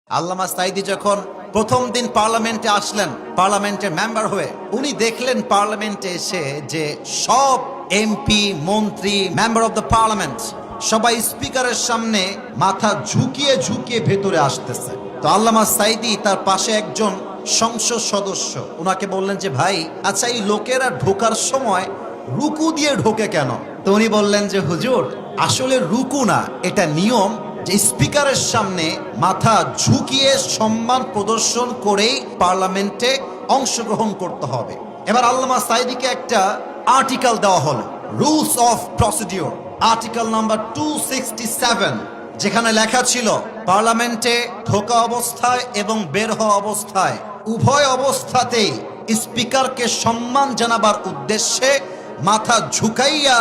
আল্লামা সাঈদী যখন প্রথম দিন পার্লামেন্টে আসলেন, পার্লামেন্টের মেম্বার হয়ে, উনি দেখলেন পার্লামেন্টে এসে যে সব এমপি, মন্ত্রী, মেম্বার অফ দ্য পার্লামেন্ট সবাই স্পিকারের সামনে মাথা ঝুঁকিয়ে ঝুঁকিয়ে ভেতরে আসতেছে। তো আল্লামা সাঈদী তার পাশে একজন সংসদ সদস্য, ওনাকে বললেন যে ভাই, আচ্ছা এই লোকেরা ঢোকার সময় রুকু দিয়ে ঢোকে কেন? তো উনি বললেন যে হুজুর, আসলে রুকু না, এটা নিয়ম যে স্পিকারের সামনে মাথা ঝুঁকিয়ে সম্মান প্রদর্শন করেই পার্লামেন্টে অংশগ্রহণ করতে হবে। এবার আল্লামা সাঈদীকে একটা আর্টিকেল দেওয়া হলো, rules of procedure, article number 267, যেখানে লেখা ছিল পার্লামেন্টে ঢোকা অবস্থায় এবং বের হওয়া অবস্থায় উভয় অবস্থাতেই স্পিকারকে সম্মান জানাবার উদ্দেশ্যে মাথা ঝুঁকাইয়া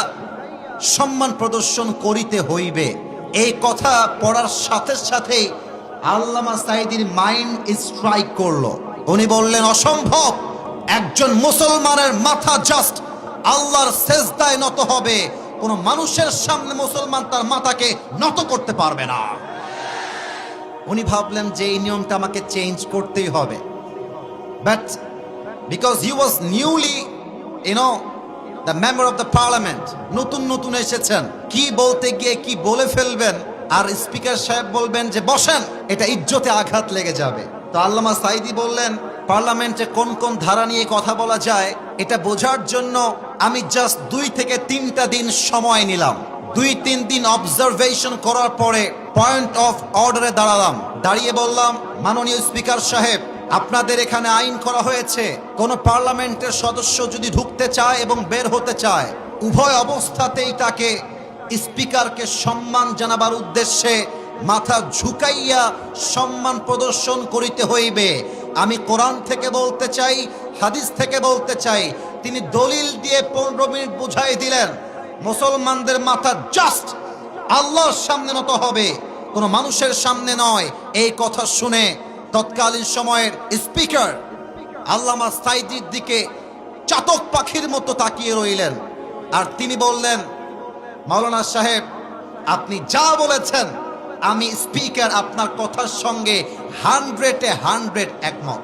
সম্মান প্রদর্শন করিতে হইবে। এই কথা পড়ার সাথে সাথেই আল্লামা সাঈদীর মাইন্ড স্ট্রাইক করলো। উনি বললেন, অসম্ভব, একজন মুসলমানের মাথা জাস্ট আল্লাহর সেজদায় নত হবে, কোন মানুষের সামনে মুসলমান তার মাথাকে নত করতে পারবে না। উনি ভাবলেন যে এই নিয়মটা আমাকে চেঞ্জ করতেই হবে, but because he was newly the member of the parliament, নতুন নতুন এসেছেন, কি বলতে গিয়ে কি বলে ফেলবেন আর স্পিকার সাহেব বলবেন যে বসেন, এটা ইজ্জতে আঘাত লেগে যাবে। তো আল্লামা সাঈদী বললেন, পার্লামেন্টে কোন কোন ধারা নিয়ে কথা বলা যায় এটা বোঝার জন্য আমি জাস্ট 2 থেকে 3টা দিন সময় নিলাম। 2-3 দিন অবজারভেশন করার পরে পয়েন্ট অফ অর্ডারে দাঁড়ালাম, দাঁড়িয়ে বললাম, মাননীয় স্পিকার সাহেব, আপনাদের এখানে আইন করা হয়েছে, কোন পার্লামেন্টের সদস্য যদি ঢুকতে চায় এবং বের হতে চায় উভয় অবস্থাতেই তাকে স্পিকারকে সম্মান জানাবার উদ্দেশ্যে মাথা ঝুঁকাইয়া সম্মান প্রদর্শন করিতে হইবে। আমি কোরআন থেকে বলতে চাই, হাদিস থেকে বলতে চাই। তিনি দলিল দিয়ে 15 মিনিট বুঝাই দিলেন, মুসলমানদের মাথা জাস্ট আল্লাহর সামনে নত হবে, কোনো মানুষের সামনে নয়। এই কথা শুনে তৎকালীন সময়ের স্পিকার আল্লামা সাঈদীর দিকে চাতক পাখির মতো তাকিয়ে রইলেন, আর তিনি বললেন, মাওলানা সাহেব, আপনি যা বলেছেন আমি স্পিকার আপনার কথার সঙ্গে 100-এ 100 একমত।